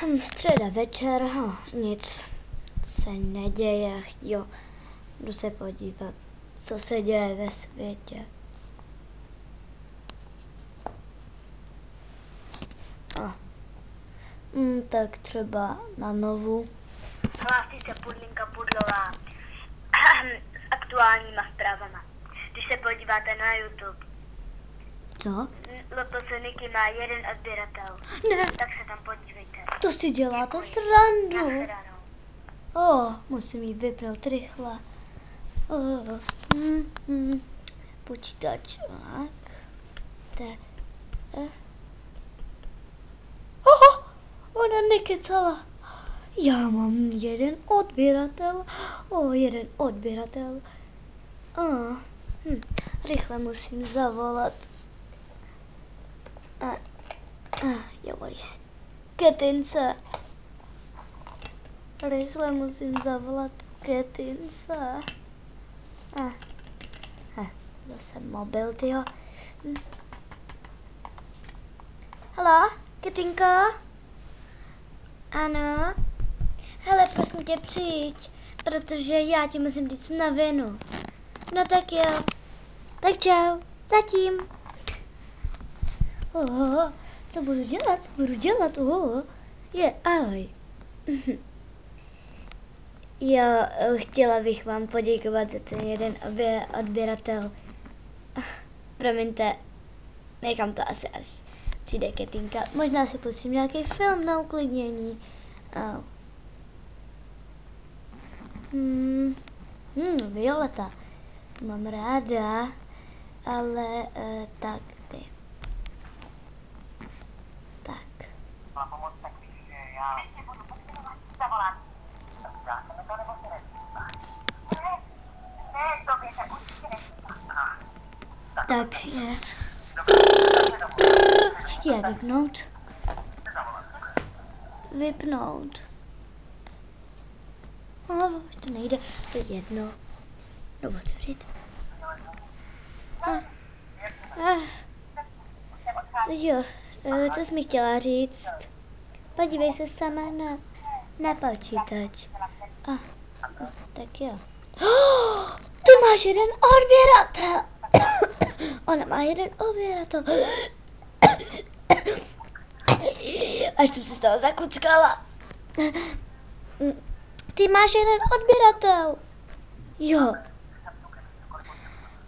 Středa večer, nic se neděje, jo, jdu se podívat, co se děje ve světě. Tak třeba na Novu. Hlásí se Pudlinka Pudlová s aktuálníma zprávama. Když se podíváte na YouTube, Co? Loto Niky má 1 odběratel. Ne, Tak se tam podívejte. to si děláte Děkuji. srandu. Nashledanou. Musím ji vypnout rychle. Počítač, tak. Ona nekecala. Já mám 1 odběratel. 1 odběratel. Rychle musím zavolat. Ketince. Rychle musím zavolat Ketince. Zase mobil, tyjo. Haló, Ketinko? Ano? Hele, prosím tě, přijď, protože já ti musím říct novinu. No tak jo. Tak čau, zatím. Co budu dělat? Ahoj. Jo, chtěla bych vám poděkovat za ten 1 odběratel. Promiňte, nechám to asi až přijde Ketinka. Možná si pustím nějaký film na uklidnění. Violeta, to mám ráda, ale tak ty. Tak. Tak je. Je vypnout. Už to nejde, to je jedno. No, otevřít. Jo, co jsi mi chtěla říct? Podívej se sama na počítač. Tak jo. Ty máš 1 odběratel. Ona má 1 odběratel. Až jsem se z toho zakuckala. Ty máš 1 odběratel. Jo.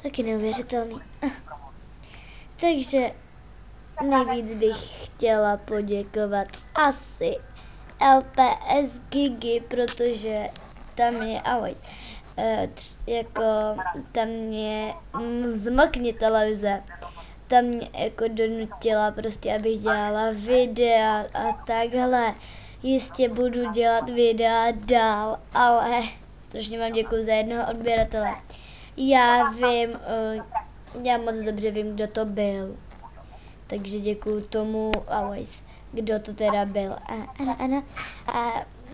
Taky neuvěřitelný. Takže nejvíc bych chtěla poděkovat asi LPS Gigi, protože tam je, tam mě zmokni televize. Tam mě jako donutila prostě, abych dělala videa a takhle. Jistě budu dělat videa dál, ale strašně vám děkuji za 1 odběratele. Já moc dobře vím, kdo to byl. Takže děkuji tomu, kdo to teda byl. Ano.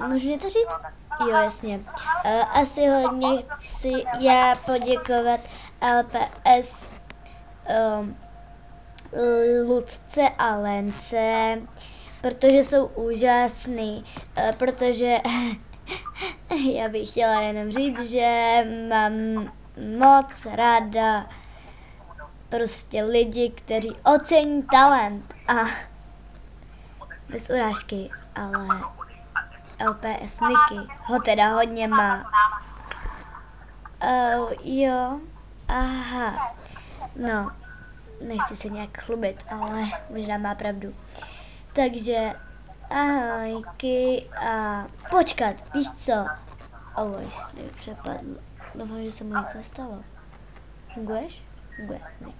Můžu mě to říct? Jo, jasně. Asi hodně chci já poděkovat LPS Lucce a Lence, protože jsou úžasný, protože já bych chtěla jenom říct, že mám moc ráda prostě lidi, kteří ocení talent a bez urážky, ale LPS Niky ho teda hodně má. Jo, aha, no, nechci se nějak chlubit, ale možná má pravdu. Takže ahojky a počkat, víš co? Mě přepadlo. Doufám, že se mu nic nestalo. Funguješ? Funguje, ne.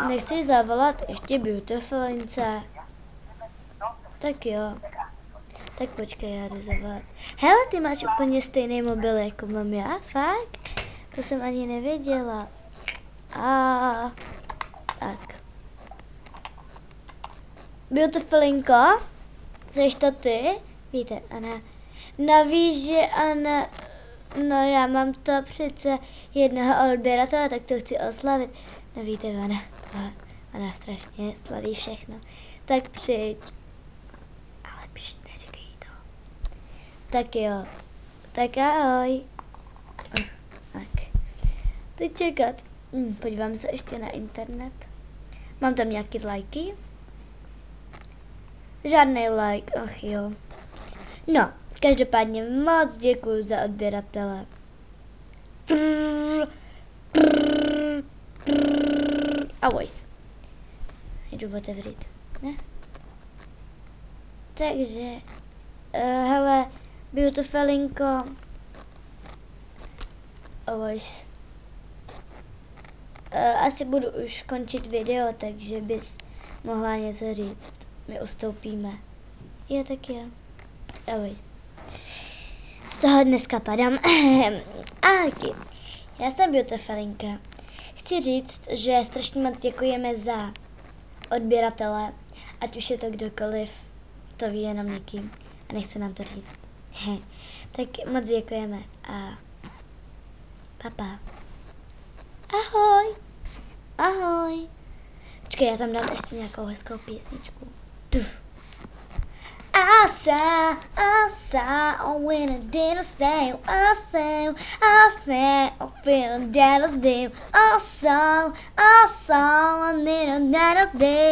Nechceš zavolat ještě Beautifulince? Tak jo. Tak počkej, já jdu zavolat. Hele, ty máš úplně stejný mobil, jako mám já, fakt? To jsem ani nevěděla. Tak. Beautifulinko? Jseš to ty? Víte, Ana. Navíš, že Ana... No já mám to přece 1 odběratele, tak to chci oslavit. No víte, Ana strašně slaví všechno. Tak přijď. Ale pšt, Tak jo. Tak ahoj. Tak. Teď čekat. Podívám se ještě na internet. Mám tam nějaký lajky? Žádný like, ach jo. No, každopádně moc děkuji za odběratele. Ahoj. Jdu otevřít, ne? Takže, hele, beautifulinko. Ahoj. Asi budu už končit video, takže bys mohla něco říct. My ustoupíme. Jo, tak jo. Ahoj. Z toho dneska padám. Ahojky. Já jsem beautifulinka. Chci říct, že strašně moc děkujeme za odběratele, ať už je to kdokoliv, to ví jenom někým a nechce nám to říct. Tak moc děkujeme a papa. Ahoj. Ahoj. Počkej, já tam dám ještě nějakou hezkou písničku. I saw, when I didn't stay, I saw, I feel that I was there. I saw, I didn't day.